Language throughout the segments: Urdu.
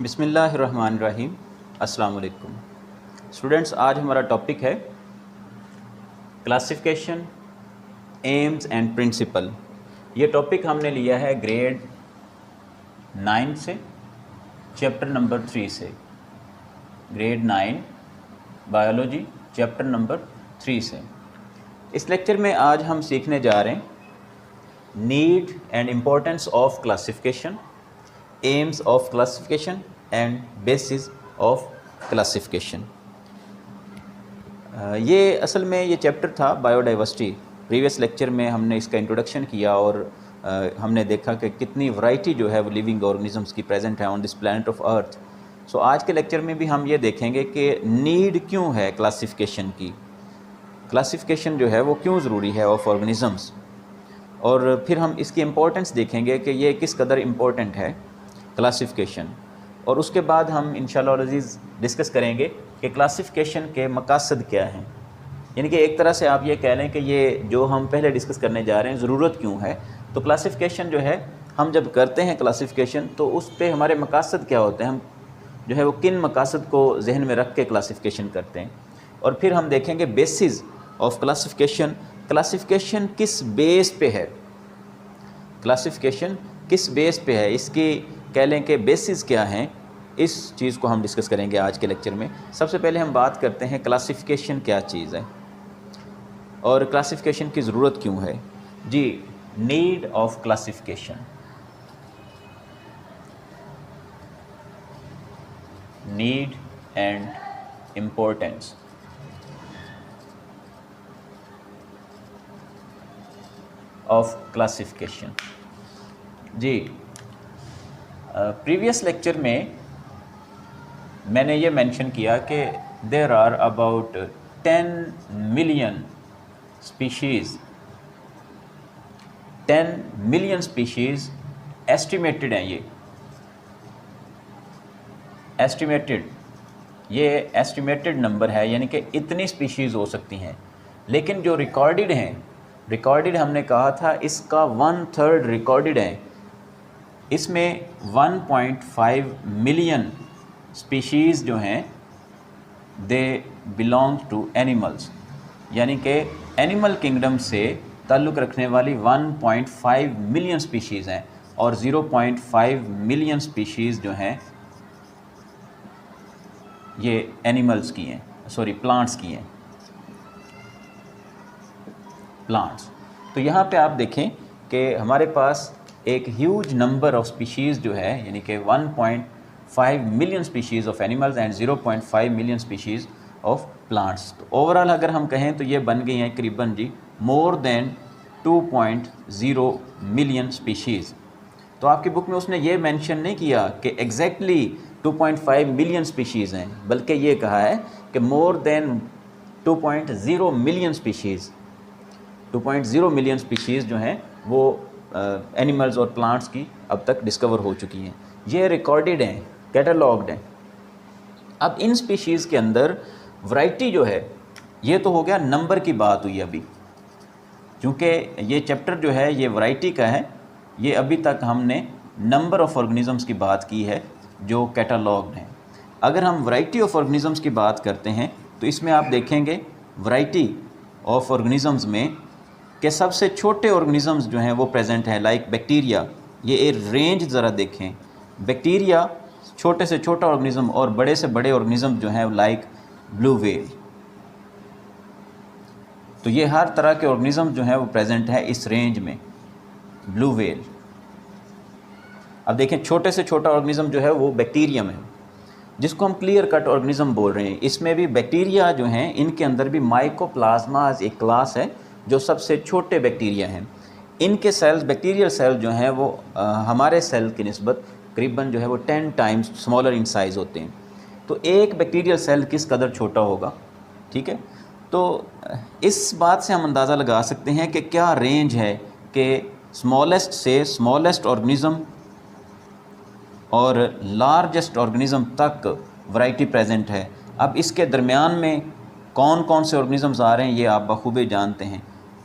بسم اللہ الرحمن الرحیم۔ السلام علیکم اسٹوڈنٹس، آج ہمارا ٹاپک ہے کلاسیفیکیشن، ایمز اینڈ پرنسپل۔ یہ ٹاپک ہم نے لیا ہے گریڈ 9 سے، چیپٹر نمبر 3 سے، گریڈ 9 بایولوجی چیپٹر نمبر 3 سے۔ اس لیکچر میں آج ہم سیکھنے جا رہے ہیں need and importance of classification, aims of classification and bases of classification. یہ اصل میں یہ چیپٹر تھا بایو ڈائیورسٹی۔ پریویس لیکچر میں ہم نے اس کا انٹروڈکشن کیا اور ہم نے دیکھا کہ کتنی ورائٹی جو ہے وہ لیونگ آرگنزمس کی پریزنٹ ہے آن دس پلانٹ آف ارتھ۔ سو آج کے لیکچر میں بھی ہم یہ دیکھیں گے کہ نیڈ کیوں ہے کلاسیفیکیشن کی، کلاسیفیکیشن جو ہے وہ کیوں ضروری ہے آف آرگنزمس، اور پھر ہم اس کی امپورٹنس دیکھیں گے کہ یہ کس قدر امپورٹنٹ ہے کلاسیفیکیشن، اور اس کے بعد ہم انشاءاللہ العزیز ڈسکس کریں گے کہ کلاسیفیکیشن کے مقاصد کیا ہیں۔ یعنی کہ ایک طرح سے آپ یہ کہہ لیں کہ یہ جو ہم پہلے ڈسکس کرنے جا رہے ہیں ضرورت کیوں ہے، تو کلاسیفیکیشن جو ہے ہم جب کرتے ہیں کلاسیفیکیشن تو اس پہ ہمارے مقاصد کیا ہوتے ہیں، ہم جو ہے وہ کن مقاصد کو ذہن میں رکھ کے کلاسیفیکیشن کرتے ہیں، اور پھر ہم دیکھیں گے بیسز آف کلاسیفیکیشن، کلاسیفیکیشن کس بیس پہ ہے، کلاسیفیکیشن کس بیس پہ ہے، اس کی کہہ لیں کہ بیسز کیا ہیں، اس چیز کو ہم ڈسکس کریں گے آج کے لیکچر میں۔ سب سے پہلے ہم بات کرتے ہیں کلاسیفیکیشن کیا چیز ہے اور کلاسیفیکیشن کی ضرورت کیوں ہے۔ جی، need of classification, need and importance. Of classification, جی پریویس لیکچر میں نے یہ مینشن کیا کہ there are about 10 million species, 10 million species estimated ہیں، یہ ایسٹیمیٹڈ نمبر ہے، یعنی کہ اتنی اسپیشیز ہو سکتی ہیں، لیکن جو ریکارڈڈ ہیں، ریکارڈڈ ہم نے کہا تھا اس کا 1/3 ریکارڈڈ ہیں، اس میں 1.5 ملین اسپیشیز جو ہیں دے بلانگ ٹو اینیملز، یعنی کہ اینیمل کنگڈم سے تعلق رکھنے والی 1.5 ملین اسپیشیز ہیں، اور 0.5 ملین اسپیشیز جو ہیں یہ اینیملز کی ہیں، پلانٹس کی ہیں، پلانٹس۔ تو یہاں پہ آپ دیکھیں کہ ہمارے پاس ایک ہیوج نمبر آف اسپیشیز جو ہے، یعنی کہ 1.5 million species of animals and 0.5 million species of plants. تو اوورال اگر ہم کہیں تو یہ بن گئی ہیں قریباً جی مور دین 2.0 ملین اسپیشیز۔ تو آپ کی بک میں اس نے یہ مینشن نہیں کیا کہ ایگزیکٹلی 2.5 ملین اسپیشیز ہیں، بلکہ یہ کہا ہے کہ مور دین 2.0 ملین اسپیشیز، 2.0 ملین اسپیشیز جو ہیں وہ اینیملز اور پلانٹس کی اب تک ڈسکور ہو چکی ہیں، یہ ریکارڈڈ ہیں، کیٹالاگڈ ہیں۔ اب ان اسپیشیز کے اندر ورائٹی جو ہے، یہ تو ہو گیا نمبر کی بات ہوئی ابھی، چونکہ یہ چیپٹر جو ہے یہ ورائٹی کا ہے، یہ ابھی تک ہم نے نمبر آف آرگنزمس کی بات کی ہے جو کیٹالاگڈ ہیں۔ اگر ہم ورائٹی آف آرگنزمس کی بات کرتے ہیں تو اس میں آپ دیکھیں گے ورائٹی آف آرگنزمس میں کہ سب سے چھوٹے آرگنزمز جو ہیں وہ پریزنٹ ہیں، لائک بیکٹیریا۔ یہ ایک رینج ذرا دیکھیں، بیکٹیریا چھوٹے سے چھوٹا آرگنزم، اور بڑے سے بڑے آرگنزم جو ہیں لائک بلو ویل۔ تو یہ ہر طرح کے آرگنزم جو ہیں وہ پریزنٹ ہے اس رینج میں، بلو ویل۔ اب دیکھیں چھوٹے سے چھوٹا آرگنزم جو ہے وہ بیکٹیریم ہے، جس کو ہم کلیئر کٹ آرگنزم بول رہے ہیں۔ اس میں بھی بیکٹیریا جو ہیں ان کے اندر بھی مائکوپلازماز ایک کلاس ہے جو سب سے چھوٹے بیکٹیریا ہیں۔ ان کے سیلز، بیکٹیریل سیل جو ہیں وہ ہمارے سیل کی نسبت قریباً جو ہے وہ 10 ٹائمز سمالر ان سائز ہوتے ہیں۔ تو ایک بیکٹیریل سیل کس قدر چھوٹا ہوگا، ٹھیک ہے؟ تو اس بات سے ہم اندازہ لگا سکتے ہیں کہ کیا رینج ہے کہ اسمالسٹ سے اسمالسٹ آرگنزم اور لارجسٹ آرگنزم تک ورائٹی پریزنٹ ہے۔ اب اس کے درمیان میں کون کون سے آرگنزمز آ رہے ہیں یہ آپ بخوبی جانتے ہیں۔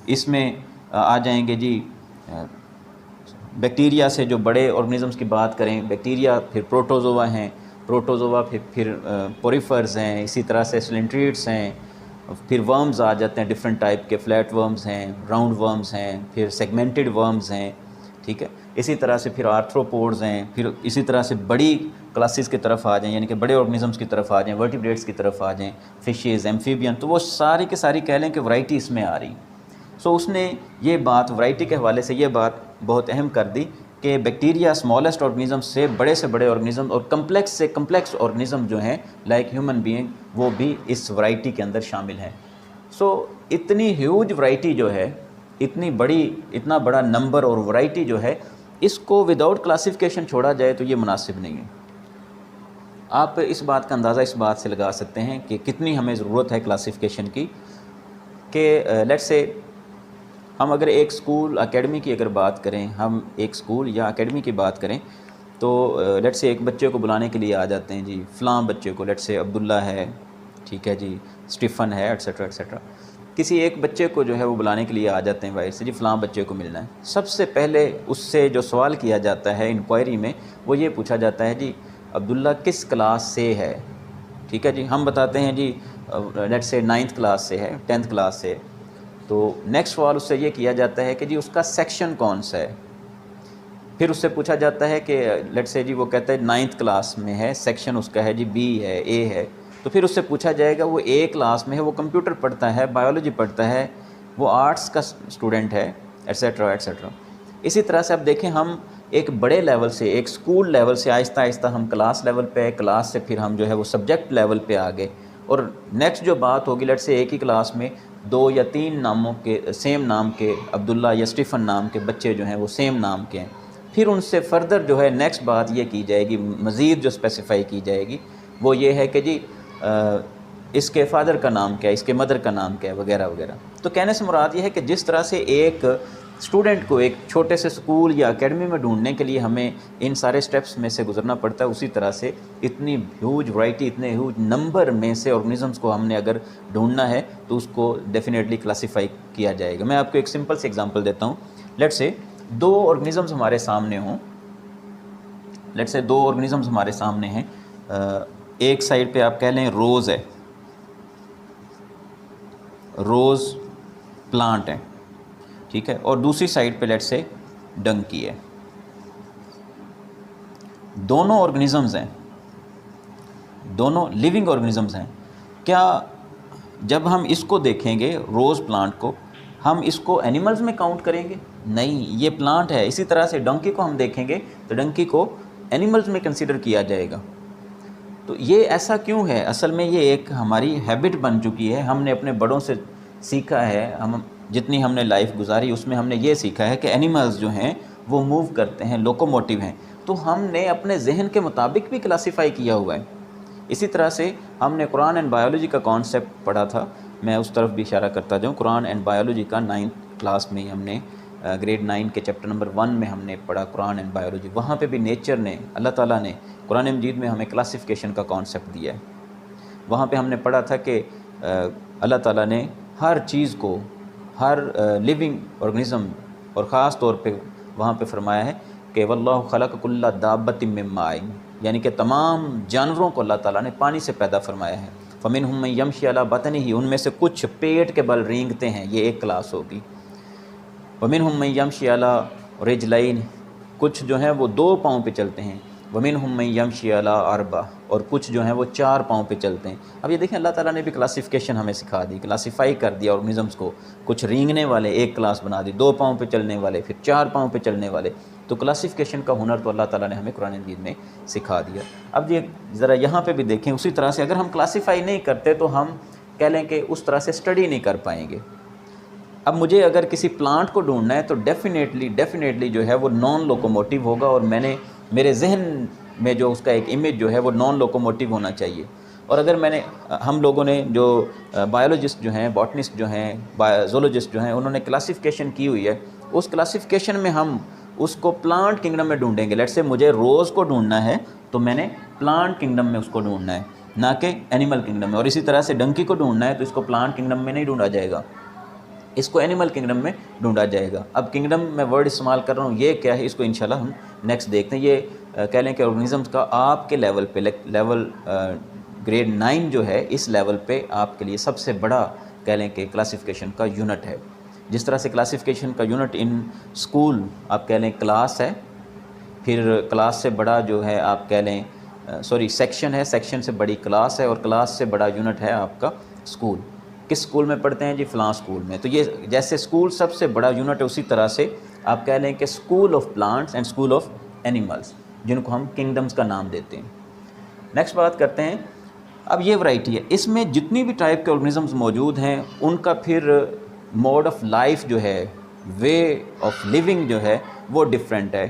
اس میں آ جائیں گے جی بیکٹیریا سے جو بڑے آرگنزمس کی بات کریں، بیکٹیریا، پھر پروٹوزوا ہیں، پروٹوزوا پھر پوریفرز ہیں، اسی طرح سے سلنٹریٹس ہیں، پھر ورمز آ جاتے ہیں ڈفرینٹ ٹائپ کے، فلیٹ ورمز ہیں، راؤنڈ ورمز ہیں، پھر سیگمنٹڈ ورمز ہیں، ٹھیک ہے. اسی طرح سے پھر آرتھروپوڈز ہیں، پھر اسی طرح سے بڑی کلاسز کی طرف آ جائیں، یعنی کہ بڑے آرگنزمس کی طرف آ جائیں، ورٹیبریٹس کی طرف آ جائیں، فشیز، ایمفیبین، تو وہ ساری کی ساری کہہ لیں کہ ورائٹی اس میں آ رہی. سو اس نے یہ بات ورائٹی کے حوالے سے یہ بات بہت اہم کر دی کہ بیکٹیریا اسمالسٹ آرگنزم سے بڑے آرگنزم اور کمپلیکس سے کمپلیکس آرگنزم جو ہیں لائک ہیومن بینگ، وہ بھی اس ورائٹی کے اندر شامل ہیں. سو اتنی ہیوج ورائٹی جو ہے، اتنا بڑا نمبر اور ورائٹی جو ہے، اس کو وداؤٹ کلاسیفیکیشن چھوڑا جائے تو یہ مناسب نہیں ہے. آپ اس بات کا اندازہ اس بات سے لگا سکتے ہیں کہ کتنی ہمیں ضرورت ہے کلاسیفیکیشن کی. کہ لیٹس سے ہم اگر ایک اسکول اکیڈمی کی اگر بات کریں، ہم ایک اسکول یا اکیڈمی کی بات کریں تو لیٹس سے ایک بچے کو بلانے کے لیے آ جاتے ہیں، جی فلاں بچے کو، لیٹس سے عبداللہ ہے، ٹھیک ہے جی، اسٹیفن ہے، ایٹسیٹرا ایٹسیٹرا. کسی ایک بچے کو جو ہے وہ بلانے کے لیے آ جاتے ہیں باہر سے، جی فلاں بچے کو ملنا ہے. سب سے پہلے اس سے جو سوال کیا جاتا ہے انکوائری میں، وہ یہ پوچھا جاتا ہے جی عبداللہ کس کلاس سے ہے، ٹھیک ہے جی. ہم بتاتے ہیں جی لیٹس سے 9th کلاس سے ہے، 10th کلاس سے. تو نیکسٹ سوال اس سے یہ کیا جاتا ہے کہ جی اس کا سیکشن کون سا ہے. پھر اس سے پوچھا جاتا ہے کہ لیٹس سے جی وہ کہتا ہے 9th کلاس میں ہے، سیکشن اس کا ہے جی بی ہے، اے ہے. تو پھر اس سے پوچھا جائے گا وہ اے کلاس میں ہے، وہ کمپیوٹر پڑھتا ہے، بایولوجی پڑھتا ہے، وہ آرٹس کا اسٹوڈنٹ ہے، ایٹسیٹرا ایٹسیٹرا. اسی طرح سے اب دیکھیں ہم ایک بڑے لیول سے، ایک اسکول لیول سے آہستہ آہستہ ہم کلاس لیول پہ، کلاس سے پھر ہم جو ہے وہ سبجیکٹ لیول پہ آ گئے. اور نیکسٹ جو بات ہوگی لیٹس سے ایک ہی کلاس میں 2 یا 3 ناموں کے، سیم نام کے، عبداللہ یا اسٹیفن نام کے بچے جو ہیں وہ سیم نام کے ہیں. پھر ان سے فردر جو ہے نیکسٹ بات یہ کی جائے گی، مزید جو اسپیسیفائی کی جائے گی وہ یہ ہے کہ جی اس کے فادر کا نام کیا ہے، اس کے مدر کا نام کیا ہے، وغیرہ وغیرہ. تو کہنے سے مراد یہ ہے کہ جس طرح سے ایک اسٹوڈنٹ کو ایک چھوٹے سے اسکول یا اکیڈمی میں ڈھونڈنے کے لیے ہمیں ان سارے سٹیپس میں سے گزرنا پڑتا ہے، اسی طرح سے اتنی ہیوج ورائٹی، اتنے ہیوج نمبر میں سے آرگنزمس کو ہم نے اگر ڈھونڈنا ہے تو اس کو ڈیفینیٹلی کلاسیفائی کیا جائے گا. میں آپ کو ایک سمپل سے ایگزامپل دیتا ہوں. لیٹس سے 2 آرگنزمس ہمارے سامنے ہوں، لیٹس سے 2 آرگنزمس ہمارے سامنے ہیں. ایک سائڈ پہ آپ کہہ لیں روز ہے، روز پلانٹ ہے، ٹھیک ہے، اور دوسری سائڈ پہ لیٹ سے ڈنکی ہے. دونوں آرگنزمز ہیں، دونوں لیونگ آرگنزمز ہیں. کیا جب ہم اس کو دیکھیں گے روز پلانٹ کو، ہم اس کو اینیملز میں کاؤنٹ کریں گے؟ نہیں، یہ پلانٹ ہے. اسی طرح سے ڈنکی کو ہم دیکھیں گے تو ڈنکی کو اینیملز میں کنسیڈر کیا جائے گا. تو یہ ایسا کیوں ہے؟ اصل میں یہ ایک ہماری ہیبٹ بن چکی ہے. ہم نے اپنے بڑوں سے سیکھا ہے، جتنی ہم نے لائف گزاری اس میں ہم نے یہ سیکھا ہے کہ اینیملز جو ہیں وہ موو کرتے ہیں، لوکوموٹیو ہیں. تو ہم نے اپنے ذہن کے مطابق بھی کلاسیفائی کیا ہوا ہے. اسی طرح سے ہم نے قرآن اینڈ بایولوجی کا کانسیپٹ پڑھا تھا، میں اس طرف بھی اشارہ کرتا جاؤں. قرآن اینڈ بایولوجی کا 9th کلاس میں ہی ہم نے گریڈ 9 کے چیپٹر نمبر 1 میں ہم نے پڑھا قرآن اینڈ بایولوجی. وہاں پہ بھی نیچر نے، اللہ تعالیٰ نے قرآن مجید میں ہمیں کلاسیفیکیشن کا کانسیپٹ دیا ہے. وہاں پہ ہم نے پڑھا تھا کہ اللہ تعالیٰ نے ہر چیز کو، ہر لیونگ آرگنزم، اور خاص طور پہ وہاں پہ فرمایا ہے کہ واللہ خلق کل دابۃ من ماء، یعنی کہ تمام جانوروں کو اللہ تعالیٰ نے پانی سے پیدا فرمایا ہے. فمنہم من یمشی علی بطنہ، ان میں سے کچھ پیٹ کے بل رینگتے ہیں، یہ ایک کلاس ہوگی. ومنہم من یمشی علی رجلین، کچھ جو ہیں وہ 2 پاؤں پہ چلتے ہیں. ومنہم من یمشی علی اربع، اور کچھ جو ہیں وہ 4 پاؤں پہ چلتے ہیں. اب یہ دیکھیں اللہ تعالیٰ نے بھی کلاسیفیکیشن ہمیں سکھا دی، کلاسیفائی کر دیا آرگنزمس کو. کچھ رینگنے والے ایک کلاس بنا دی، 2 پاؤں پہ چلنے والے، پھر 4 پاؤں پہ چلنے والے. تو کلاسیفیکیشن کا ہنر تو اللہ تعالیٰ نے ہمیں قرآن مجید میں سکھا دیا. اب یہ ذرا یہاں پہ بھی دیکھیں، اسی طرح سے اگر ہم کلاسیفائی نہیں کرتے تو ہم کہہ لیں کہ اس طرح سے اسٹڈی نہیں کر پائیں گے. اب مجھے اگر کسی پلانٹ کو ڈھونڈنا ہے تو ڈیفینیٹلی جو ہے وہ نان لوکوموٹیو ہوگا، اور میرے ذہن میں جو اس کا ایک امیج جو ہے وہ نان لوکوموٹیو ہونا چاہیے. اور اگر ہم لوگوں نے جو بایولوجسٹ جو ہیں، باٹنسٹ جو ہیں، زولوجسٹ جو ہیں، انہوں نے کلاسیفیکیشن کی ہوئی ہے، اس کلاسیفیکیشن میں ہم اس کو پلانٹ کنگڈم میں ڈھونڈیں گے. لیٹس سے مجھے روز کو ڈھونڈنا ہے تو میں نے پلانٹ کنگڈم میں اس کو ڈھونڈنا ہے، نہ کہ اینیمل کنگڈم میں. اور اسی طرح سے ڈنکی کو ڈھونڈنا ہے تو اس کو پلانٹ کنگڈم میں نہیں ڈھونڈا جائے گا، اس کو اینیمل کنگڈم میں ڈھونڈا جائے گا. اب کنگڈم میں ورڈ استعمال کر رہا ہوں، یہ کیا ہے اس کو انشاءاللہ ہم نیکسٹ دیکھتے ہیں. یہ کہہ لیں کہ آرگنیزمس کا آپ کے لیول پہ لیول گریڈ 9 جو ہے، اس لیول پہ آپ کے لیے سب سے بڑا کہہ لیں کہ کلاسیفیکیشن کا یونٹ ہے. جس طرح سے کلاسیفیکیشن کا یونٹ ان اسکول آپ کہہ لیں کلاس ہے، پھر کلاس سے بڑا جو ہے آپ کہہ لیں سیکشن ہے، سیکشن سے بڑی کلاس ہے، اور کلاس سے بڑا یونٹ ہے آپ کا اسکول. کس اسکول میں پڑھتے ہیں جی؟ فلاں اسکول میں. تو یہ جیسے اسکول سب سے بڑا یونٹ ہے، اسی طرح سے آپ کہہ لیں کہ school of plants and school of animals, جن کو ہم کنگڈمس کا نام دیتے ہیں. نیکسٹ بات کرتے ہیں. اب یہ ورائٹی ہے، اس میں جتنی بھی ٹائپ کے آرگنیزمس موجود ہیں ان کا پھر موڈ آف لائف جو ہے، وے آف لیونگ جو ہے وہ ڈفرینٹ ہے.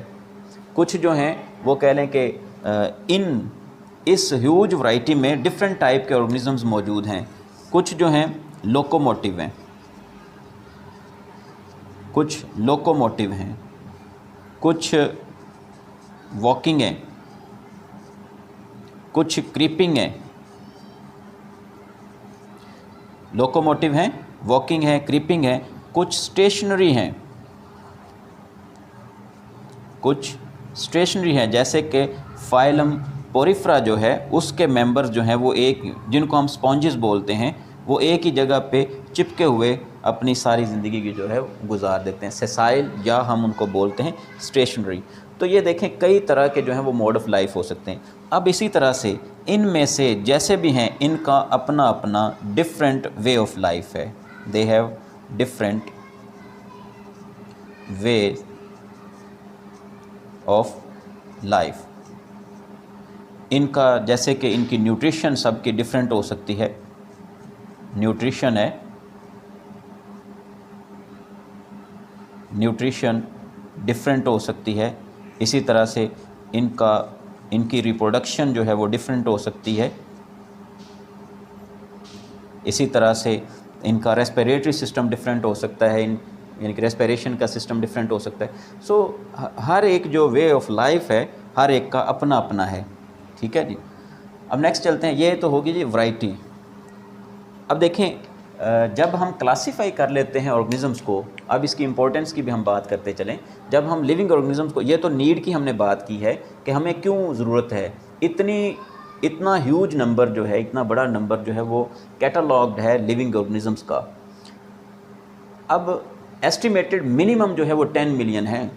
کچھ جو ہیں وہ کہہ لیں کہ اس ہیوج ورائٹی میں ڈفرینٹ ٹائپ کے آرگنیزمس موجود ہیں. کچھ جو ہیں لوکوموٹیو ہیں، کچھ لوکوموٹیو ہیں، کچھ واکنگ ہیں، کچھ کریپنگ ہیں. لوکوموٹیو ہیں، واکنگ ہیں، کریپنگ ہیں. کچھ اسٹیشنری ہیں، کچھ اسٹیشنری ہیں، جیسے کہ فائلم پوریفرا جو ہے اس کے ممبرز جو ہیں وہ ایک، جن کو ہم سپونجز بولتے ہیں، وہ ایک ہی جگہ پہ چپکے ہوئے اپنی ساری زندگی کی جو ہے گزار دیتے ہیں. سیسائل یا ہم ان کو بولتے ہیں اسٹیشنری. تو یہ دیکھیں کئی طرح کے جو ہیں وہ موڈ آف لائف ہو سکتے ہیں. اب اسی طرح سے ان میں سے جیسے بھی ہیں ان کا اپنا اپنا ڈفرینٹ وے آف لائف ہے. They have different way of life. ان کا جیسے کہ ان کی نیوٹریشن سب کی ڈفرینٹ ہو سکتی ہے. نیوٹریشن ہے، نیوٹریشن ڈفرینٹ ہو سکتی ہے. اسی طرح سے ان کی ریپروڈکشن جو ہے وہ ڈفرینٹ ہو سکتی ہے. اسی طرح سے ان کا ریسپیریٹری سسٹم ڈفرینٹ ہو سکتا ہے، یعنی کہ ریسپیریشن کا سسٹم ڈفرینٹ ہو سکتا ہے. سو ہر ایک جو وے آف لائف ہے ہر ایک کا اپنا اپنا ہے. ٹھیک ہے جی. اب نیکسٹ چلتے ہیں. یہ تو ہوگی جی ورائٹی. اب دیکھیں جب ہم کلاسیفائی کر لیتے ہیں آرگنیزمس کو، اب اس کی امپورٹنس کی بھی ہم بات کرتے چلیں. جب ہم لیونگ آرگنیزمس کو، یہ تو نیڈ کی ہم نے بات کی ہے کہ ہمیں کیوں ضرورت ہے. اتنا ہیوج نمبر جو ہے، اتنا بڑا نمبر جو ہے وہ کیٹالاگڈ ہے لیونگ آرگنیزمس کا. اب ایسٹیمیٹڈ منیمم جو ہے وہ 10 ملین ہے،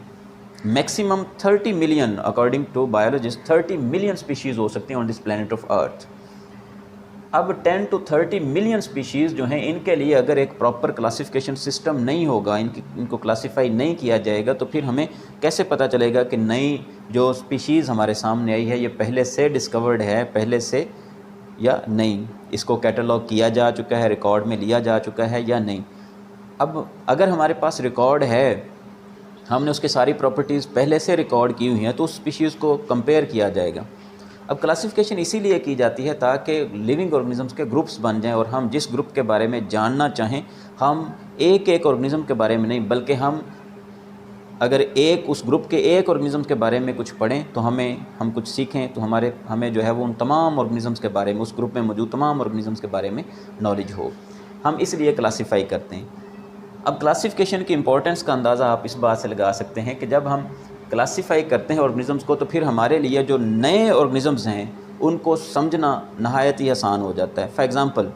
maximum 30 million according to biologist 30 million species ہو سکتی ہیں آن دس پلانٹ آف ارتھ. اب 10 to 30 ملین اسپیشیز جو ہیں ان کے لیے اگر ایک پراپر کلاسیفیکیشن سسٹم نہیں ہوگا، ان کو کلاسیفائی نہیں کیا جائے گا، تو پھر ہمیں کیسے پتہ چلے گا کہ نئی جو اسپیشیز ہمارے سامنے آئی ہے یہ پہلے سے ڈسکورڈ ہے، پہلے سے یا نہیں، اس کو کیٹالاگ کیا جا چکا ہے، ریکارڈ میں لیا جا چکا ہے یا نہیں. اب اگر ہمارے پاس ریکارڈ ہے، ہم نے اس کے ساری پراپرٹیز پہلے سے ریکارڈ کی ہوئی ہیں، تو اس اسپیشیز کو کمپیئر کیا جائے گا. اب کلاسیفیکیشن اسی لیے کی جاتی ہے تاکہ لیونگ آرگنیزمس کے گروپس بن جائیں، اور ہم جس گروپ کے بارے میں جاننا چاہیں، ہم ایک آرگنیزم کے بارے میں نہیں بلکہ ہم اگر اس گروپ کے ایک آرگنیزم کے بارے میں کچھ پڑھیں تو ہم کچھ سیکھیں، تو ہمیں جو ہے وہ ان تمام آرگنیزمس کے بارے میں، اس گروپ میں موجود تمام آرگنیزمس کے بارے میں نالج ہو. ہم اس لیے کلاسیفائی کرتے ہیں. اب کلاسیفیکیشن کی امپورٹنس کا اندازہ آپ اس بات سے لگا سکتے ہیں کہ جب ہم کلاسیفائی کرتے ہیں آرگنیزمس کو، تو پھر ہمارے لیے جو نئے آرگنیزمس ہیں ان کو سمجھنا نہایت ہی آسان ہو جاتا ہے. فار ایگزامپل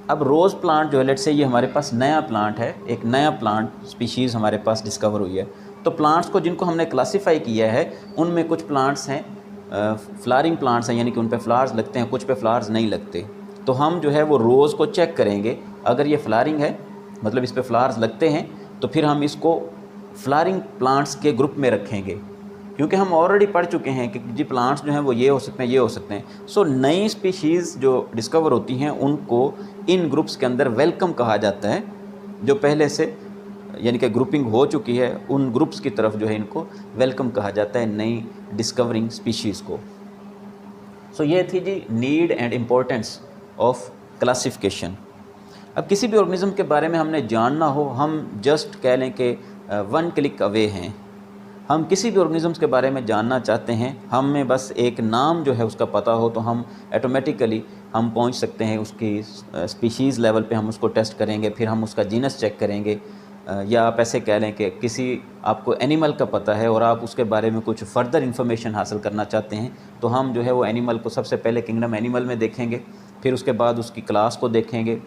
اب روز پلانٹ جو ہے، لیٹ سے یہ ہمارے پاس نیا پلانٹ ہے، ایک نیا پلانٹ اسپیشیز ہمارے پاس ڈسکور ہوئی ہے. تو پلانٹس کو جن کو ہم نے کلاسیفائی کیا ہے ان میں کچھ پلانٹس ہیں فلارنگ پلانٹس ہیں، یعنی کہ ان پہ فلاورز لگتے ہیں، کچھ پہ فلاورز نہیں لگتے. تو ہم جو ہے وہ روز کو چیک کریں گے، اگر یہ فلارنگ ہے مطلب اس پہ فلاورز لگتے ہیں، تو پھر ہم اس کو فلارنگ پلانٹس کے گروپ میں رکھیں گے، کیونکہ ہم آلریڈی پڑھ چکے ہیں کہ جی پلانٹس جو ہیں وہ یہ ہو سکتے ہیں، یہ ہو سکتے ہیں. سو نئی اسپیشیز جو ڈسکور ہوتی ہیں ان کو ان گروپس کے اندر ویلکم کہا جاتا ہے. جو پہلے سے یعنی کہ گروپنگ ہو چکی ہے ان گروپس کی طرف جو ہے ان کو ویلکم کہا جاتا ہے، نئی ڈسکورنگ اسپیشیز کو. سو یہ تھی جی need and importance of classification. اب کسی بھی آرگنیزم کے بارے میں ہم نے جاننا ہو، ہم جسٹ کہہ لیں کہ 1 کلک اوے ہیں. ہم کسی بھی آرگنزمس کے بارے میں جاننا چاہتے ہیں، ہمیں بس ایک نام جو ہے اس کا پتہ ہو تو ہم ایٹومیٹیکلی ہم پہنچ سکتے ہیں اس کی اسپیشیز لیول پہ، ہم اس کو ٹیسٹ کریں گے، پھر ہم اس کا جینس چیک کریں گے. یا آپ ایسے کہہ لیں کہ کسی آپ کو اینیمل کا پتہ ہے اور آپ اس کے بارے میں کچھ فردر انفارمیشن حاصل کرنا چاہتے ہیں، تو ہم جو ہے وہ اینیمل کو سب سے پہلے کنگڈم اینیمل میں دیکھیں گے، پھر اس کے بعد اس کی کلاس کو دیکھیں گے،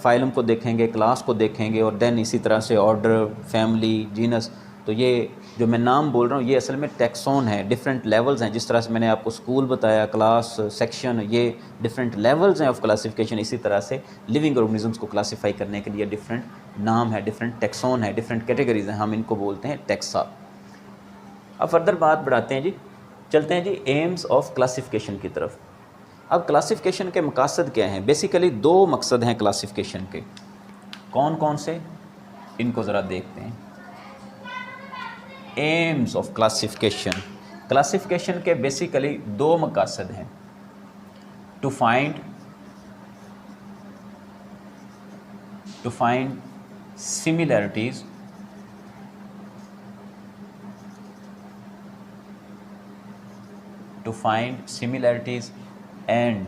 فائلم کو دیکھیں گے، کلاس کو دیکھیں گے، اور دین اسی طرح سے آرڈر، فیملی، جینس. تو یہ جو میں نام بول رہا ہوں یہ اصل میں ٹیکسون ہے، ڈفرینٹ لیولز ہیں. جس طرح سے میں نے آپ کو اسکول بتایا، کلاس، سیکشن، یہ ڈفرینٹ لیولز ہیں آف کلاسیفیکیشن. اسی طرح سے لیونگ آرگنزمس کو کلاسیفائی کرنے کے لیے ڈفرینٹ نام ہے، ڈفرینٹ ٹیکسون ہے، ڈفرینٹ کیٹیگریز ہیں، ہم ان کو بولتے ہیں ٹیکسا. اب فردر بات بڑھاتے ہیں جی، چلتے ہیں جی ایمز آف کلاسیفیکیشن کی طرف. اب کلاسیفیکیشن کے مقاصد کیا ہیں؟ بیسیکلی 2 مقصد ہیں کلاسیفیکیشن کے. کون کون سے؟ ان کو ذرا دیکھتے ہیں. ایمز آف کلاسیفیکیشن، کلاسیفیکیشن کے بیسیکلی 2 مقاصد ہیں. To find similarities and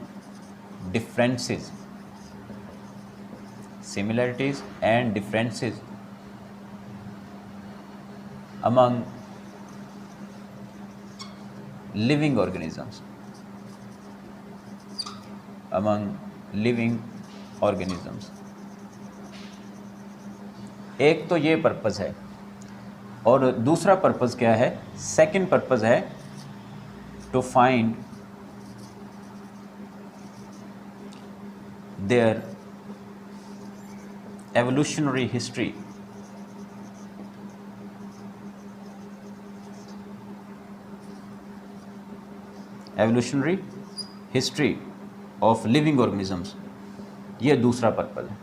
differences among living organisms. ایک تو یہ پرپز ہے، اور دوسرا پرپز کیا ہے؟ سیکنڈ پرپز ہے to find their evolutionary history. Evolutionary history of living organisms, یہ دوسرا پرپز ہے.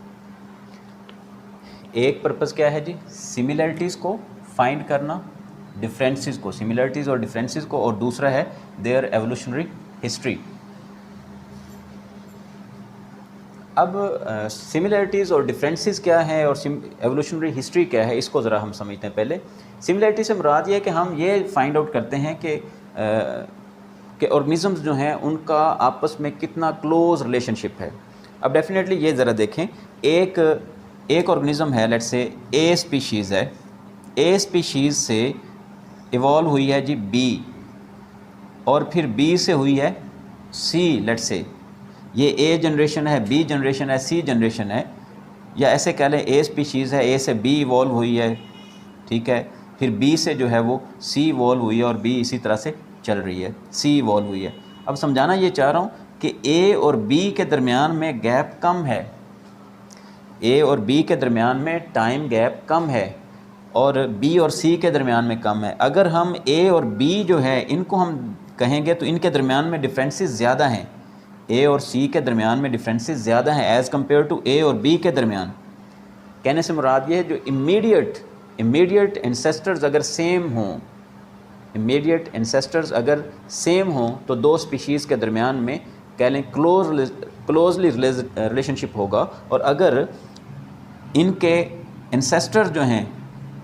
ایک پرپز کیا ہے جی؟ سملیرٹیز کو فائنڈ کرنا، ڈفرینسز کو، سملیرٹیز اور ڈفرینسز کو، اور دوسرا ہے دیئر ایولیوشنری ہسٹری. اب سملیرٹیز اور ڈفرینسز کیا ہیں اور ایولیوشنری ہسٹری کیا ہے، اس کو ذرا ہم سمجھتے ہیں. پہلے سملیرٹی سے مراد یہ ہے کہ ہم یہ فائنڈ آؤٹ کرتے ہیں کہ آرگنزمز جو ہیں ان کا آپس میں کتنا کلوز ریلیشن شپ ہے. اب ڈیفینیٹلی یہ ذرا دیکھیں، ایک آرگنزم ہے، لیٹس سے اے اسپیشیز ہے، اے اسپیشیز سے ایوالو ہوئی ہے جی بی، اور پھر بی سے ہوئی ہے سی. لیٹس سے یہ اے جنریشن ہے، بی جنریشن ہے، سی جنریشن ہے، یا ایسے کہہ لیں اے اسپیشیز ہے، اے سے بی ایوالو ہوئی ہے، ٹھیک ہے، پھر بی سے جو ہے وہ سی ایوالو ہوئی ہے، اور بی اسی طرح سے چل رہی ہے، سی ایوالو ہوئی ہے. اب سمجھانا یہ چاہ رہا ہوں کہ اے اور بی کے درمیان میں گیپ کم ہے، اے اور بی کے درمیان میں ٹائم گیپ کم ہے، اور بی اور سی کے درمیان میں کم ہے. اگر ہم اے اور بی جو ہے ان کو ہم کہیں گے تو ان کے درمیان میں ڈفرینسز زیادہ ہیں، اے اور سی کے درمیان میں ڈفرینسز زیادہ ہیں ایز کمپیئر ٹو اے اور بی کے درمیان. کہنے سے مراد یہ ہے جو امیڈیٹ انسیسٹرز اگر سیم ہوں، اگر سیم ہوں تو 2 اسپیشیز کے درمیان میں کہہ لیں کلوزلی ریلیشن شپ ہوگا. اور اگر ان کے انسیسٹر جو ہیں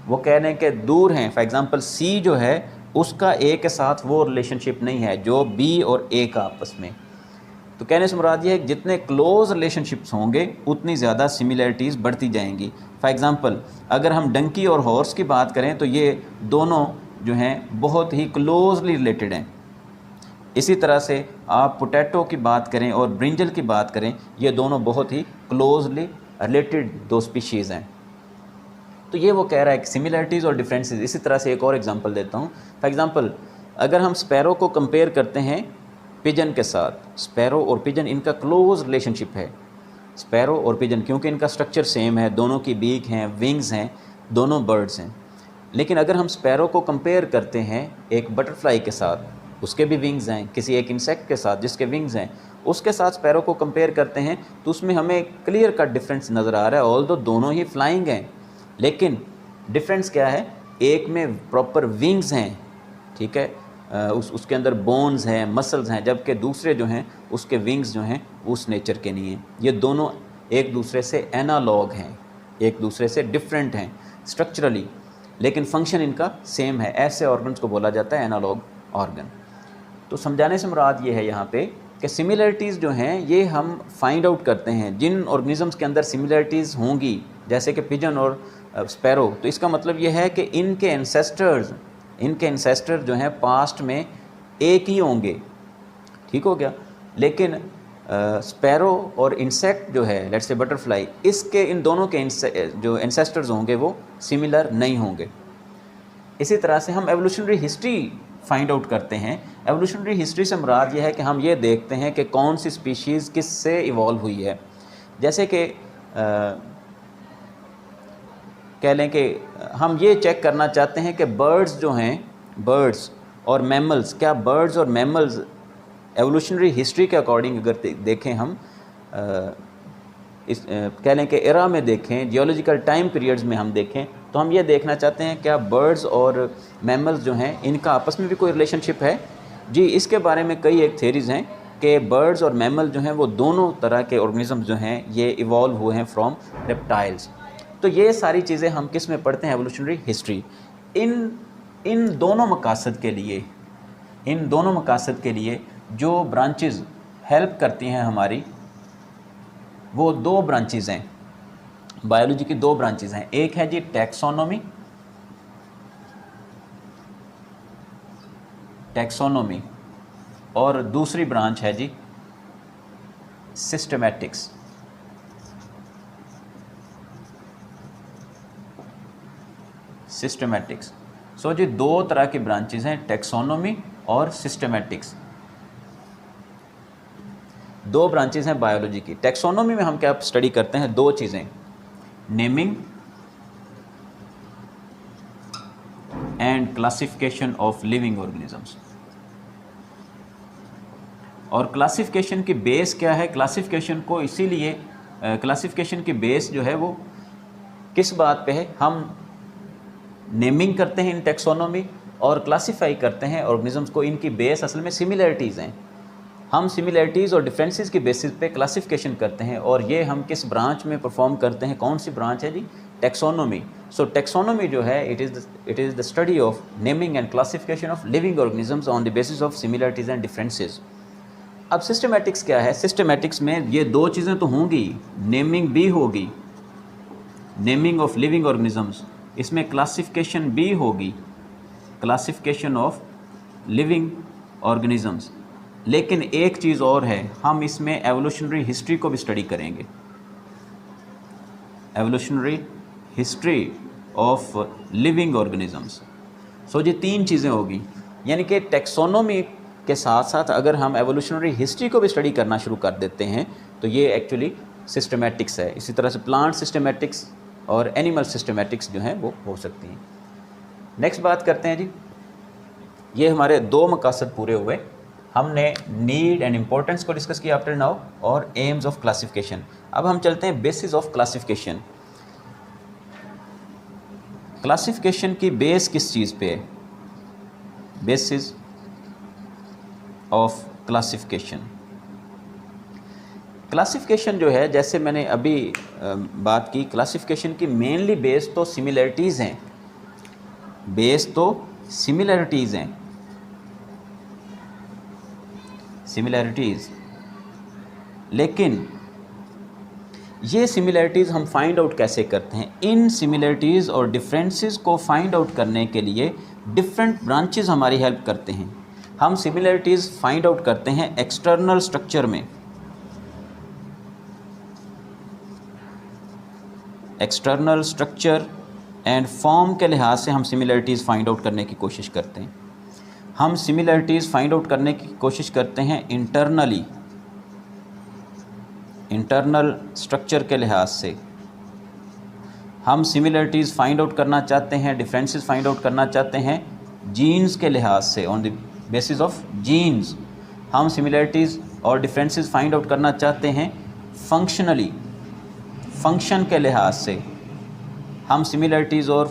وہ کہہ لیں کہ دور ہیں، فار ایگزامپل سی جو ہے اس کا اے کے ساتھ وہ ریلیشن شپ نہیں ہے جو بی اور اے کا آپس میں. تو کہنے سے مراد یہ ہے کہ جتنے کلوز ریلیشن شپس ہوں گے اتنی زیادہ سملیرٹیز بڑھتی جائیں گی. فار ایگزامپل اگر ہم ڈنکی اور ہارس کی بات کریں تو یہ دونوں جو ہیں بہت ہی کلوزلی ریلیٹڈ ہیں. اسی طرح سے آپ پوٹیٹو کی بات کریں اور برنجل کی بات کریں، یہ دونوں بہت ہی کلوزلی ریلیٹڈ 2 اسپیشیز ہیں. تو یہ وہ کہہ رہا ہے کہ سملیرٹیز اور ڈفرینسز. اسی طرح سے ایک اور ایگزامپل دیتا ہوں. فار ایگزامپل اگر ہم اسپیرو کو کمپیئر کرتے ہیں پجن کے ساتھ، اسپیرو اور پجن ان کا کلوز ریلیشن شپ ہے، اسپیرو اور پجن، کیونکہ ان کا اسٹرکچر سیم ہے، دونوں کی بیک ہیں، ونگز ہیں، دونوں برڈز ہیں. لیکن اگر ہم اسپیرو کو کمپیئر کرتے ہیں ایک بٹرفلائی کے ساتھ، اس کے بھی ونگز ہیں، کسی ایک انسیکٹ کے ساتھ جس کے ونگز ہیں اس کے ساتھ اسپیرو کو کمپیئر کرتے ہیں، تو اس میں ہمیں کلیئر کٹ ڈفرینس نظر آ رہا ہے. آلدو دونوں ہی فلائنگ ہیں، لیکن ڈفرینس کیا ہے؟ ایک میں پراپر ونگز ہیں، ٹھیک ہے، اس کے اندر بونز ہیں، مسلز ہیں، جبکہ دوسرے جو ہیں اس کے ونگز جو ہیں اس نیچر کے نہیں ہیں. یہ دونوں ایک دوسرے سے اینالاگ ہیں، ایک دوسرے سے ڈفرینٹ ہیں اسٹرکچرلی. لیکن فنکشن ان کا سیم ہے. ایسے آرگنس کو بولا جاتا ہے انالوگ آرگن. تو سمجھانے سے مراد یہ ہے یہاں پہ کہ سملیرٹیز جو ہیں یہ ہم فائنڈ آؤٹ کرتے ہیں. جن آرگنزمس کے اندر سملیرٹیز ہوں گی جیسے کہ پجن اور اسپیرو، تو اس کا مطلب یہ ہے کہ ان کے انسیسٹر جو ہیں پاسٹ میں ایک ہی ہوں گے. ٹھیک ہو گیا. لیکن اسپیرو اور انسیکٹ جو ہے لیٹس سے بٹر فلائی، اس کے ان دونوں کے جو انسیسٹرز ہوں گے وہ سملر نہیں ہوں گے. اسی طرح سے ہم ایوولوشنری ہسٹری فائنڈ آؤٹ کرتے ہیں. ایوولوشنری ہسٹری سے مراد یہ ہے کہ ہم یہ دیکھتے ہیں کہ کون سی اسپیشیز کس سے ایوالو ہوئی ہے. جیسے کہ کہہ لیں کہ ہم یہ چیک کرنا چاہتے ہیں کہ برڈز جو ہیں، برڈز اور میملز، کیا برڈز اور میملز ایوولوشنری ہسٹری کے اکارڈنگ اگر دیکھیں ہم اس کہہ لیں کہ ایرا میں دیکھیں، جیولوجیکل ٹائم پیریڈز میں ہم دیکھیں، تو ہم یہ دیکھنا چاہتے ہیں کیا برڈز اور میملز جو ہیں ان کا آپس میں بھی کوئی ریلیشن شپ ہے. جی اس کے بارے میں کئی ایک تھیریز ہیں کہ برڈز اور میمل جو ہیں وہ دونوں طرح کے آرگنزم جو ہیں یہ ایوالو ہوئے ہیں فرام ریپٹائلز. تو یہ ساری چیزیں ہم کس میں پڑھتے ہیں؟ Evolutionary history. ان دونوں مقاصد کے لیے جو برانچز ہیلپ کرتی ہیں ہماری، وہ دو برانچز ہیں. بایولوجی کی دو برانچز ہیں. ایک ہے جی ٹیکسونومی اور دوسری برانچ ہے جی سسٹمیٹکس. سو جی دو طرح کی برانچز ہیں، ٹیکسونومی اور سسٹمیٹکس. دو برانچز ہیں بایولوجی کی. ٹیکسونومی میں ہم کیا اسٹڈی کرتے ہیں؟ دو چیزیں، naming and classification of living organisms. اور کلاسیفیکیشن کی بیس کیا ہے؟ کلاسیفیکیشن کی بیس جو ہے وہ کس بات پہ ہے؟ ہم نیمنگ کرتے ہیں ان ٹیکسونومی اور کلاسیفائی کرتے ہیں آرگنزمس کو. ان کی بیس اصل میں سملیرٹیز ہیں. ہم سملیرٹیز اور ڈفرینسز کی بیسس پہ کلاسیفیکیشن کرتے ہیں، اور یہ ہم کس برانچ میں پرفارم کرتے ہیں؟ کون سی برانچ ہے جی؟ ٹیکسونومی. سو ٹیکسونومی جو ہے it is the study of naming and classification of living organisms on the basis of similarities and differences. اب سسٹمیٹکس کیا ہے؟ سسٹمیٹکس میں یہ دو چیزیں تو ہوں گی، نیمنگ بھی ہوگی، نیمنگ آف لیونگ آرگنزمس، اس میں کلاسیفیکیشن بھی ہوگی، کلاسیفیکیشن آف لیونگ آرگنزمس. لیکن ایک چیز اور ہے، ہم اس میں ایوولوشنری ہسٹری کو بھی اسٹڈی کریں گے. Evolutionary history of living organisms. So یہ تین چیزیں ہوگی. یعنی کہ ٹیکسونومی کے ساتھ ساتھ اگر ہم ایوولوشنری ہسٹری کو بھی اسٹڈی کرنا شروع کر دیتے ہیں تو یہ ایکچولی سسٹمیٹکس ہے. اسی طرح سے پلانٹ سسٹمیٹکس اور اینیمل سسٹمیٹکس جو ہیں وہ ہو سکتی ہیں. نیکسٹ بات کرتے ہیں جی، یہ ہمارے دو مقاصد پورے ہوئے. ہم نے نیڈ اینڈ امپورٹنس کو ڈسکس کیا اپ ٹل ناؤ اور ایمز آف کلاسیفیکیشن. اب ہم چلتے ہیں بیسز آف کلاسیفیکیشن. کلاسیفیکیشن کی بیس کس چیز پہ ہے؟ Bases of classification. کلاسیفیکیشن جو ہے جیسے میں نے ابھی بات کی، کلاسیفیکیشن کی مینلی بیس تو سملیرٹیز ہیں، سملیرٹیز. لیکن یہ سملیرٹیز ہم فائنڈ آؤٹ کیسے کرتے ہیں؟ ان سملیرٹیز اور ڈفرینسز کو فائنڈ آؤٹ کرنے کے لیے ڈفرینٹ برانچز ہماری ہیلپ کرتے ہیں. ہم سملیرٹیز فائنڈ آؤٹ کرتے ہیں ایکسٹرنل اسٹرکچر میں، ایکسٹرنل اسٹرکچر اینڈ فارم کے لحاظ سے ہم سملیرٹیز فائنڈ آؤٹ کرنے کی کوشش کرتے ہیں. ہم سملیرٹیز فائنڈ آؤٹ کرنے کی کوشش کرتے ہیں انٹرنل اسٹرکچر کے لحاظ سے. ہم سملیرٹیز فائنڈ آؤٹ کرنا چاہتے ہیں، ڈفرینسز فائنڈ آؤٹ کرنا چاہتے ہیں جینز کے لحاظ سے، آن دی بیسس آف جینز. ہم سملیرٹیز اور ڈفرینسز فائنڈ آؤٹ کرنا چاہتے ہیں فنکشنلی، فنکشن کے لحاظ سے. ہم سملیرٹیز اور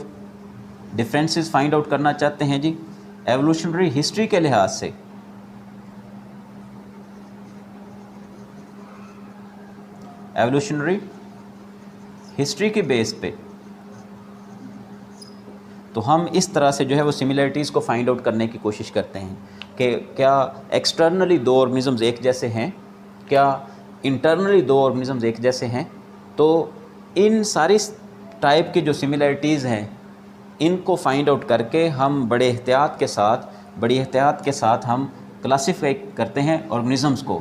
ڈفرینسز فائنڈ آؤٹ کرنا چاہتے ہیں جی ایوولوشنری ہسٹری کے لحاظ سے. ایوولوشنری ہسٹری کی بیس پہ. تو ہم اس طرح سے جو ہے وہ سملیرٹیز کو فائنڈ آؤٹ کرنے کی کوشش کرتے ہیں کہ کیا ایکسٹرنلی دو آرگنزمز ایک جیسے ہیں، کیا انٹرنلی دو آرگنزمز ایک جیسے ہیں. تو ان ساری ٹائپ کی جو سملیرٹیز ہیں ان کو فائنڈ آؤٹ کر کے ہم بڑی احتیاط کے ساتھ ہم کلاسیفائی کرتے ہیں آرگنزمز کو.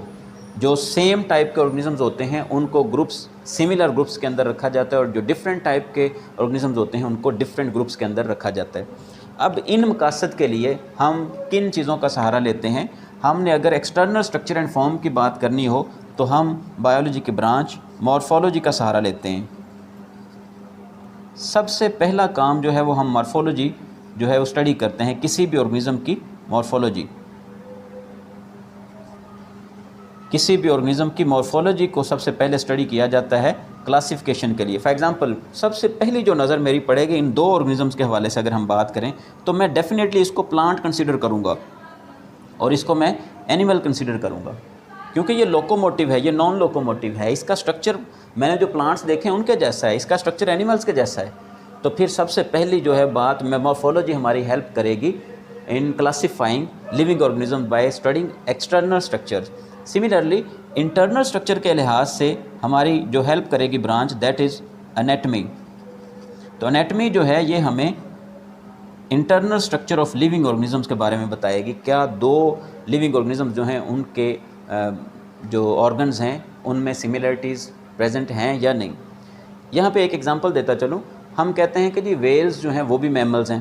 جو سیم ٹائپ کے آرگنزمز ہوتے ہیں ان کو گروپس، سملر گروپس کے اندر رکھا جاتا ہے، اور جو ڈفرینٹ ٹائپ کے آرگنزمز ہوتے ہیں ان کو ڈفرینٹ گروپس کے اندر رکھا جاتا ہے. اب ان مقاصد کے لیے ہم کن چیزوں کا سہارا لیتے ہیں؟ ہم نے اگر ایکسٹرنل اسٹرکچر اینڈ فارم کی بات کرنی ہو تو ہم بایولوجی کے برانچ مورفولوجی کا سہارا لیتے ہیں. سب سے پہلا کام جو ہے وہ ہم مورفولوجی جو ہے وہ اسٹڈی کرتے ہیں، کسی بھی آرگنزم کی مورفولوجی. کسی بھی آرگنزم کی مورفولوجی کو سب سے پہلے اسٹڈی کیا جاتا ہے کلاسیفیکیشن کے لیے. فار ایگزامپل سب سے پہلی جو نظر میری پڑے گی ان دو آرگنزمس کے حوالے سے اگر ہم بات کریں تو میں ڈیفینیٹلی اس کو پلانٹ کنسیڈر کروں گا اور اس کو میں اینیمل کنسیڈر کروں گا، کیونکہ یہ لوکوموٹیو ہے، یہ نان لوکوموٹیو ہے. اس کا سٹرکچر میں نے جو پلانٹس دیکھے ہیں ان کے جیسا ہے، اس کا سٹرکچر اینیملس کے جیسا ہے. تو پھر سب سے پہلی جو ہے بات مورفولوجی ہماری ہیلپ کرے گی in classifying living organism by studying external structure. Similarly internal structure کے لحاظ سے ہماری جو ہیلپ کرے گی برانچ دیٹ از انیٹمی. تو انیٹمی جو ہے یہ ہمیں internal structure of living organisms کے بارے میں بتائے گی. کیا دو لیونگ آرگنزمس جو ہیں ان کے جو آرگنز ہیں ان میں سملیرٹیز پریزنٹ ہیں یا نہیں. یہاں پہ ایک ایگزامپل دیتا چلوں. ہم کہتے ہیں کہ جی ویلز جو ہیں وہ بھی میملز ہیں،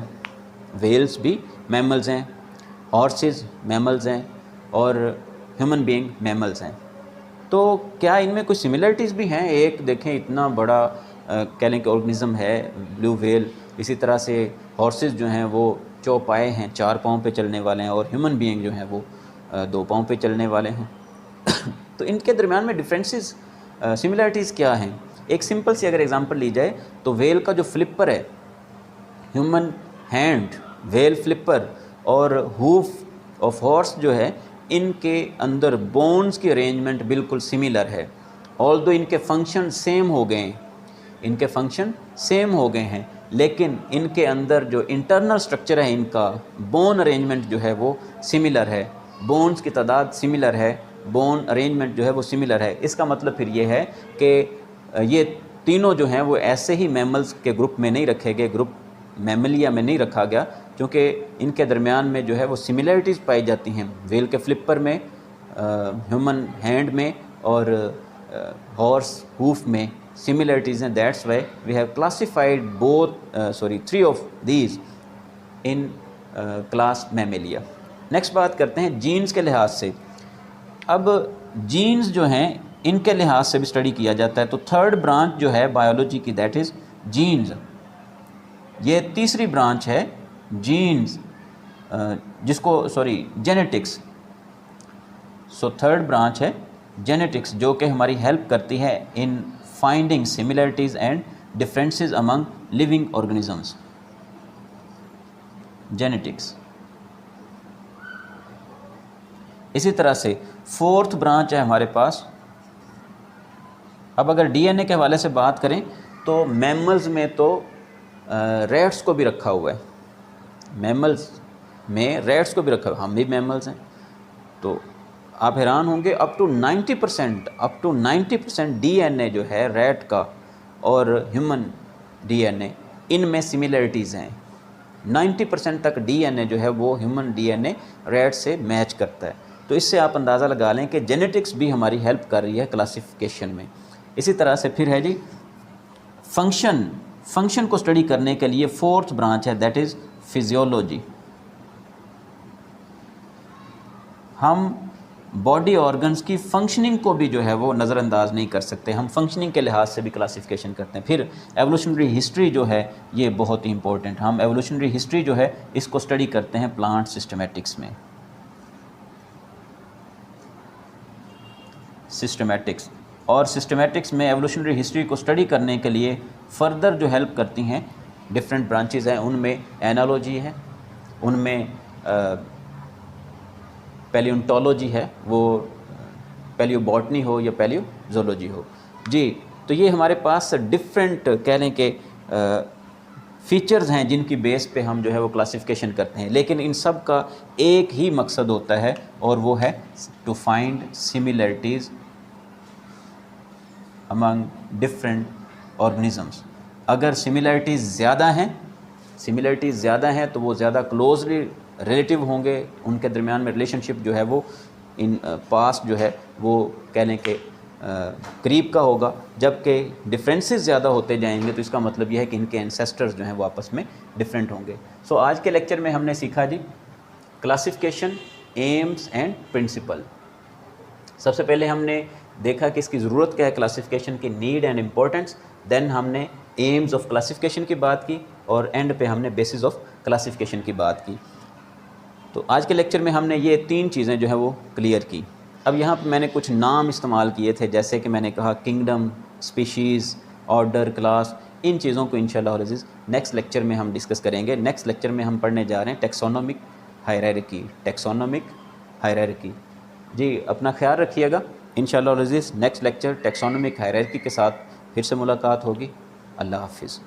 ویلز بھی میملز ہیں، ہارسز میملز ہیں، اور ہیومن بینگ میملز ہیں. تو کیا ان میں کچھ سملیرٹیز بھی ہیں؟ ایک دیکھیں اتنا بڑا کہہ لیں کہ آرگنزم ہے بلیو ویل، اسی طرح سے ہارسز جو ہیں وہ چوپائے ہیں، 4 پاؤں پہ چلنے والے ہیں، اور ہیومن بینگ جو ہیں وہ 2 پاؤں پہ چلنے والے ہیں. تو ان کے درمیان میں ڈفرینسز، سملیرٹیز کیا ہیں؟ ایک سمپل سی اگر ایگزامپل لی جائے تو ویل کا جو فلپر ہے، ہیومن ہینڈ ویل فلپر، اور ہوف آف ہارس جو ہے، ان کے اندر بونز کی ارینجمنٹ بالکل سملر ہے. آلدو ان کے فنکشن سیم ہو گئے ہیں، ان کے فنکشن سیم ہو گئے ہیں، لیکن ان کے اندر جو انٹرنل سٹرکچر ہے ان کا بون ارینجمنٹ جو ہے وہ سملر ہے، بونز کی تعداد سملر ہے، بون ارینجمنٹ جو ہے وہ سملر ہے. اس کا مطلب پھر یہ ہے کہ یہ تینوں جو ہیں وہ ایسے ہی میملز کے گروپ میں نہیں رکھے گئے، گروپ میملیا میں نہیں رکھا گیا، کیونکہ ان کے درمیان میں جو ہے وہ سملیرٹیز پائی جاتی ہیں. ویل کے فلپر میں، ہیومن ہینڈ میں، اور ہارس ہوف میں سملیرٹیز ہیں. That's why we have classified three of these in class Mammalia. Next بات کرتے ہیں جینز کے لحاظ سے. اب جینز جو ہیں ان کے لحاظ سے بھی اسٹڈی کیا جاتا ہے. تو تھرڈ برانچ جو ہے بایولوجی کی دیٹ از جینز. یہ تیسری برانچ ہے جینز، جس کو جینیٹکس. سو تھرڈ برانچ ہے جینیٹکس، جو کہ ہماری ہیلپ کرتی ہے in finding similarities and differences among living organisms. Genetics. اسی طرح سے فورتھ برانچ ہے ہمارے پاس. اب اگر ڈی این اے کے حوالے سے بات کریں تو میملز میں تو ریٹس کو بھی رکھا ہوا ہے، میملز میں ریٹس کو بھی رکھا ہوا ہے، ہم بھی میملز ہیں. تو آپ حیران ہوں گے اپ ٹو 90% ڈی این اے جو ہے ریٹ کا اور ہیومن ڈی این اے، ان میں سملیرٹیز ہیں. 90% تک ڈی این اے جو ہے وہ ہیومن ڈی این اے ریٹ سے میچ کرتا ہے. تو اس سے آپ اندازہ لگا لیں کہ جینیٹکس بھی ہماری ہیلپ کر رہی ہے کلاسیفیکیشن میں. اسی طرح سے پھر ہے جی فنکشن کو اسٹڈی کرنے کے لیے فورتھ برانچ ہے دیٹ از فزیولوجی. ہم باڈی آرگنز کی فنکشننگ کو بھی جو ہے وہ نظر انداز نہیں کر سکتے، ہم فنکشننگ کے لحاظ سے بھی کلاسیفیکیشن کرتے ہیں. پھر ایوولوشنری ہسٹری جو ہے یہ بہت ہی امپورٹنٹ، ہم ایوولوشنری ہسٹری جو ہے اس کو اسٹڈی کرتے ہیں پلانٹ سسٹمیٹکس میں. اور سسٹمیٹکس میں ایوولوشنری ہسٹری کو اسٹڈی کرنے کے لیے فردر جو ہیلپ کرتی ہیں ڈفرینٹ برانچز ہیں، ان میں اینالوجی ہے، ان میں پیلیونٹولوجی ہے، وہ پیلیو باٹنی ہو یا پیلیو زولوجی ہو. جی تو یہ ہمارے پاس ڈفرینٹ کہہ لیں کہ فیچرز ہیں جن کی بیس پہ ہم جو ہے وہ کلاسیفیکیشن کرتے ہیں، لیکن ان سب کا ایک ہی مقصد ہوتا ہے اور وہ ہے to find similarities among different organisms. اگر سملیرٹیز زیادہ ہیں تو وہ زیادہ کلوزلی ریلیٹیو ہوں گے، ان کے درمیان میں ریلیشن شپ جو ہے وہ ان پاسٹ جو ہے وہ کہہ لیں کہ قریب کا ہوگا، جبکہ ڈفرینسز زیادہ ہوتے جائیں گے تو اس کا مطلب یہ ہے کہ ان کے انسیسٹرز جو ہیں وہ آپس میں ڈفرینٹ ہوں گے۔ سو آج کے لیکچر میں ہم نے سیکھا جی کلاسیفیکیشن، ایمز اینڈ پرنسپل۔ سب سے پہلے ہم نے دیکھا کہ اس کی ضرورت کیا ہے کلاسیفیکیشن کی، نیڈ اینڈ امپورٹنس، دین ہم نے ایمز آف کلاسیفیکیشن کی بات کی، اور اینڈ پہ ہم نے بیسز آف کلاسیفیکیشن کی بات کی۔ تو آج کے لیکچر میں ہم نے یہ 3 چیزیں جو ہیں وہ کلیئر کی۔ اب یہاں پہ میں نے کچھ نام استعمال کیے تھے، جیسے کہ میں نے کہا کنگڈم، اسپیشیز، آرڈر، کلاس، ان چیزوں کو انشاءاللہ العزیز نیکسٹ لیکچر میں ہم ڈسکس کریں گے۔ نیکسٹ لیکچر میں ہم پڑھنے جا رہے ہیں ٹیکسونومک ہائرارکی۔ جی اپنا خیال رکھیے گا، انشاءاللہ العزیز نیکسٹ لیکچر ٹیکسونومک ہائرارکی کے ساتھ پھر سے ملاقات ہوگی۔ اللہ حافظ۔